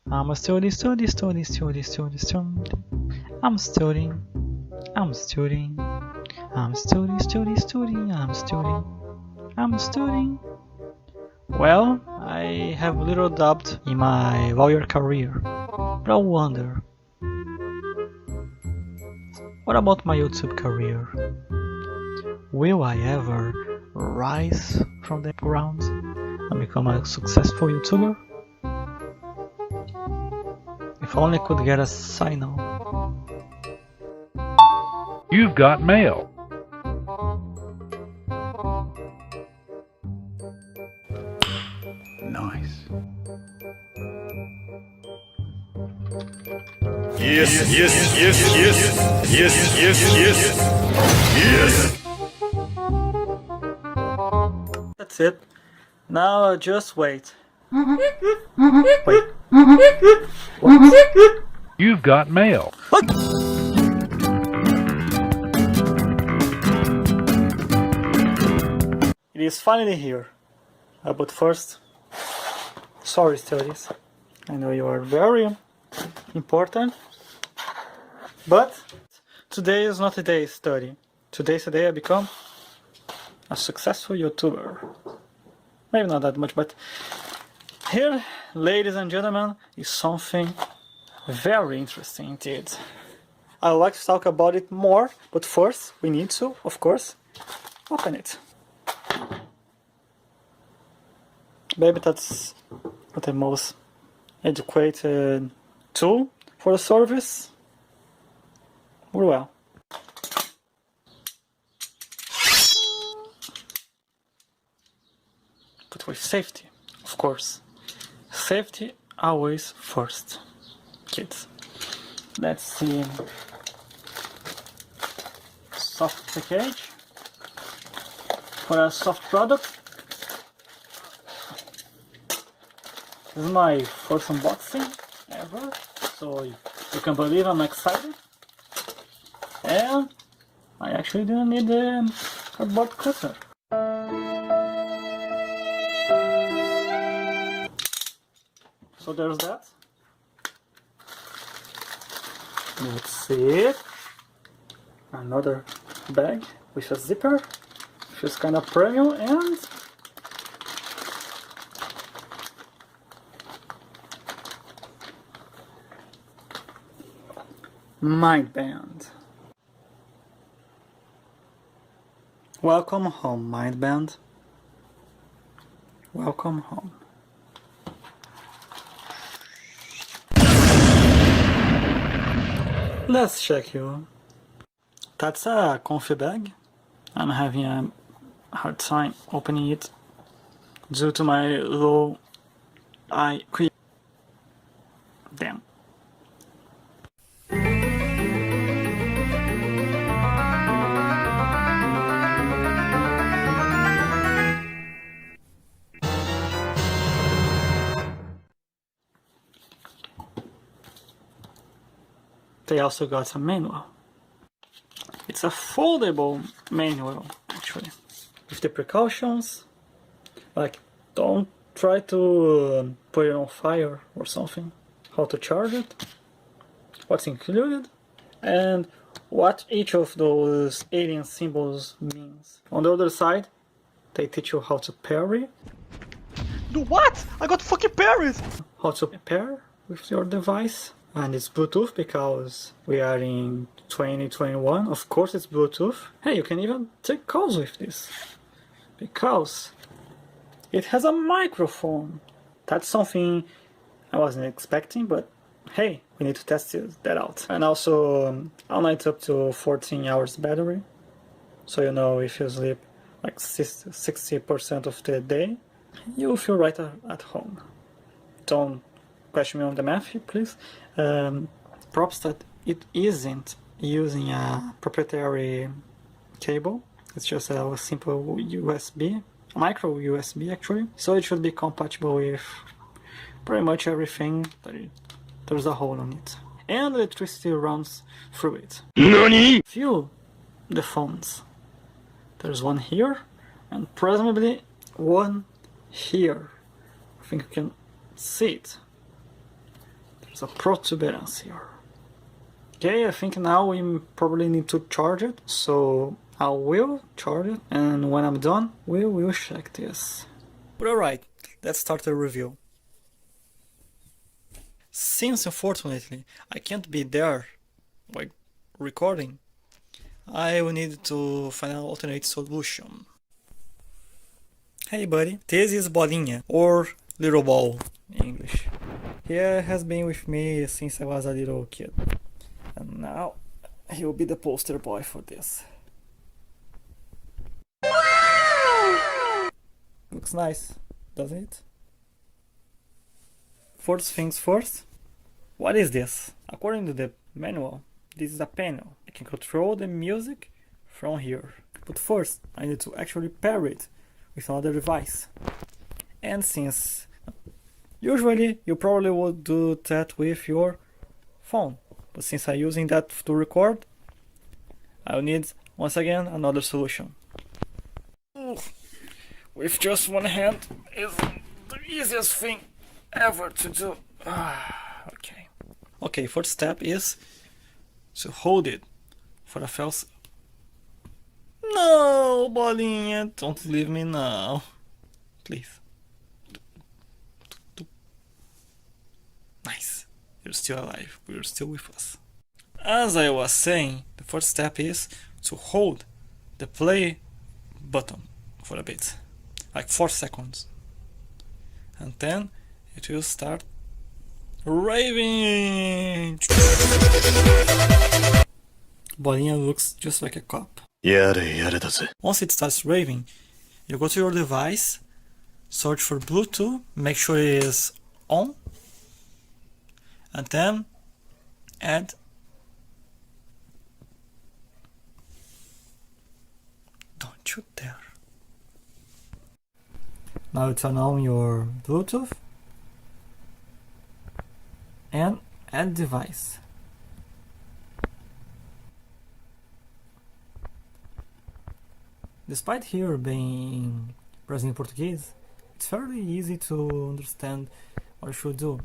I'm studying. I'm studying. I'm studying. I'm studying. Well, I have little doubt in my lawyer career, but I wonder, what about my YouTube career? Will I ever rise from the ground and become a successful YouTuber? If only I could get a signal. You've got mail. Nice. Yes. That's it. Now just wait. Wait. You've got mail. It is finally here. But first, sorry studies. I know you are very important. But today is not a day to study. Today's the day I become a successful YouTuber. Maybe not that much, but here, ladies and gentlemen, is something very interesting indeed. I would like to talk about it more, but first we need to, of course, open it. Maybe that's not the most adequate tool for the service. Well. But with safety, of course. Safety always first, kids. Let's see. Soft package for a soft product. This is my first unboxing ever, so you can believe I'm excited. And I actually didn't need the cardboard cutter. So there's that. Let's see. Another bag with a zipper, which is kind of premium, and MindBand. Welcome home, MindBand. Welcome home. Let's check you. That's a comfy bag. I'm having a hard time opening it due to my low IQ. Damn. They also got a manual. It's a foldable manual, actually, with the precautions, like don't try to put it on fire or something, how to charge it, what's included, and what each of those alien symbols means. On the other side, they teach you how to parry. Do what? I got fucking parries! How to pair with your device. And it's Bluetooth because we are in 2021. Of course it's Bluetooth. Hey, you can even take calls with this. Because it has a microphone. That's something I wasn't expecting, but hey, we need to test that out. And also, all night up to 14 hours battery. So you know, if you sleep like 60% of the day, you'll feel right at home. Don't question me on the math, please. Props that it isn't using a proprietary cable. It's just a simple USB, a micro USB actually. So it should be compatible with pretty much everything that there's a hole on it. And electricity runs through it. NANI? Feel the phones. There's one here, and presumably one here. I think you can see it. There's a protuberance here. Okay, I think now we probably need to charge it, so I will charge it, and when I'm done, we will check this. But alright, let's start the review. Since unfortunately I can't be there, like recording, I will need to find an alternate solution. Hey buddy, this is Bolinha, or Little Ball in English. He has been with me since I was a little kid. And now he will be the poster boy for this. Looks nice, doesn't it? First things first, what is this? According to the manual, this is a panel. I can control the music from here. But first, I need to actually pair it with another device. And since usually you probably would do that with your phone, but since I'm using that to record, I'll need once again another solution. With just one hand is the easiest thing ever to do. Okay, first step is to hold it for a false. No, Bolinha, don't leave me now, please. Nice, you're still alive, you're still with us. As I was saying, the first step is to hold the play button for a bit, like 4 seconds, and then it will start raving. Bolinha looks just like a cop. Once it starts raving, you go to your device, search for Bluetooth, make sure it is on, and then add don't you dare. Now turn on your Bluetooth and add device. Despite here being Brazilian Portuguese, it's fairly easy to understand what you should do.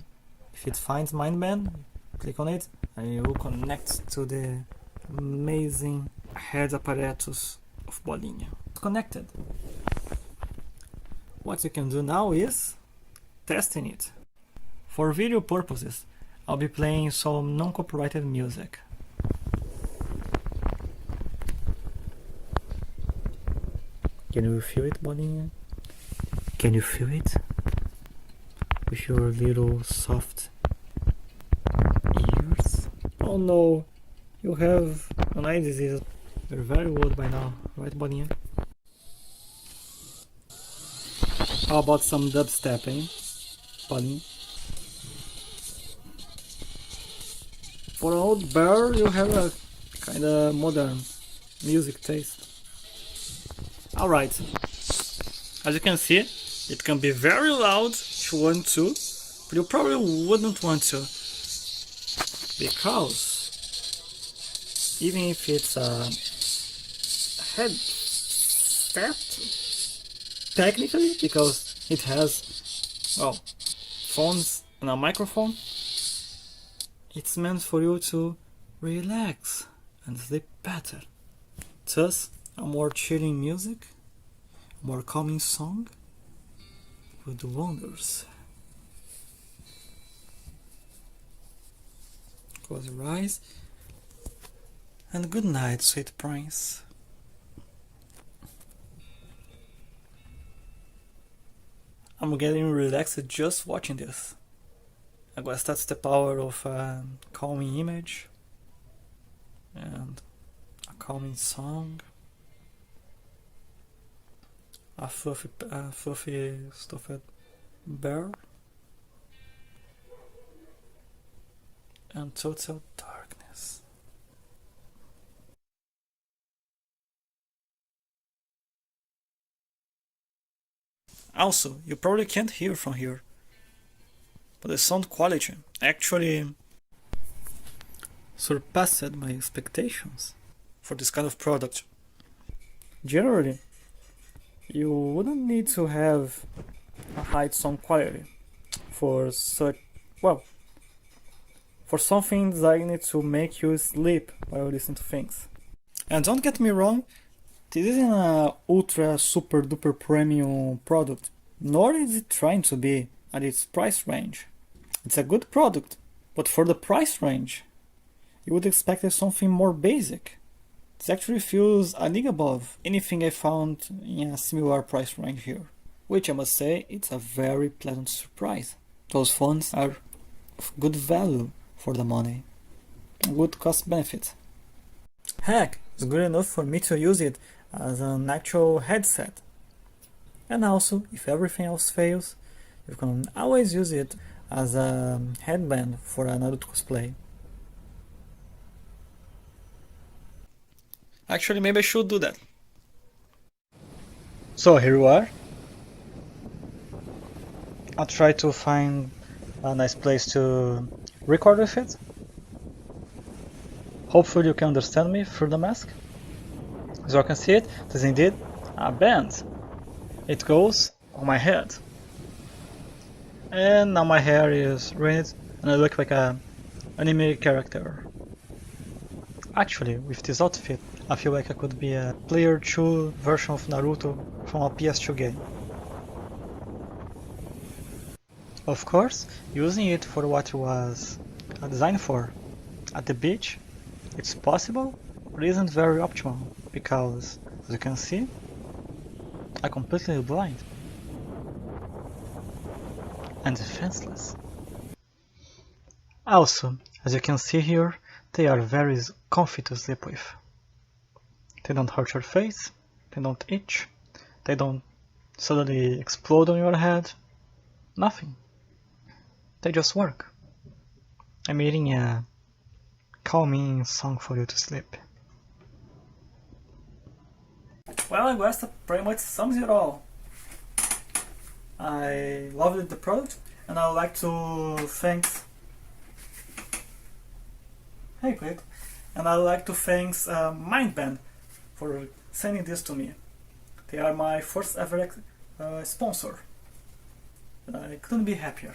If it finds MindBand, click on it and you will connect to the amazing head apparatus of Bolinha. It's connected. What you can do now is testing it. For video purposes, I'll be playing some non-copyrighted music. Can you feel it, Bolinha? Can you feel it? With your little soft ears? Oh no, you have an eye disease. You're very old by now, right, Bolinha? How about some dubstep, eh, Bolinha? For an old bear, you have a kinda modern music taste. Alright, as you can see, it can be very loud if you want to, but you probably wouldn't want to, because even if it's a headset, technically, because it has, well, phones and a microphone, it's meant for you to relax and sleep better. Thus, a more chilling music, a more calming song will do wonders. Close your eyes and good night, sweet prince. I'm getting relaxed just watching this. I guess that's the power of a calming image and a calming song. A fluffy stuffed bear and total darkness. Also, you probably can't hear from here, but the sound quality actually surpassed my expectations for this kind of product. Generally, you wouldn't need to have a high sound quality for such, well, for something designed to make you sleep while listening to things. And don't get me wrong, this isn't a ultra super duper premium product, nor is it trying to be at its price range. It's a good product, but for the price range, you would expect something more basic. This actually feels a league above anything I found in a similar price range here, which I must say, it's a very pleasant surprise. Those phones are of good value for the money, and good cost benefit. Heck, it's good enough for me to use it as an actual headset. And also, if everything else fails, you can always use it as a headband for an adult cosplay. Actually, maybe I should do that. So here we are. I'll try to find a nice place to record with it. Hopefully you can understand me through the mask. As you can see it is indeed a band. It goes on my head. And now my hair is ruined and I look like an anime character. Actually, with this outfit, I feel like I could be a player 2 version of Naruto from a PS2 game. Of course, using it for what it was designed for, at the beach, it's possible, but isn't very optimal, because, as you can see, I'm completely blind and defenseless. Also, as you can see here, they are very comfy to sleep with. They don't hurt your face, they don't itch, they don't suddenly explode on your head, nothing. They just work. I'm eating a calming song for you to sleep. Well, I guess that pretty much sums it all. I loved the product, and I would like to thank. Hey, Craig. And I would like to thank MindBand for sending this to me. They are my first ever sponsor. And I couldn't be happier.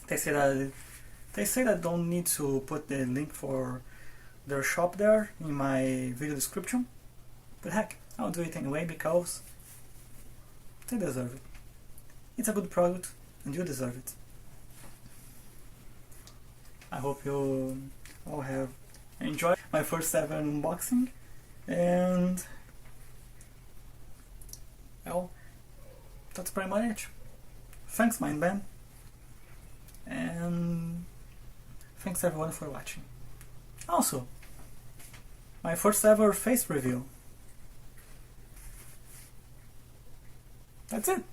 They say that I don't need to put the link for their shop there in my video description. But heck, I'll do it anyway because they deserve it. It's a good product and you deserve it. I hope you all have enjoyed my first ever unboxing, and well, that's pretty much it. Thanks MindBand, and thanks everyone for watching. Also, my first ever face review. That's it.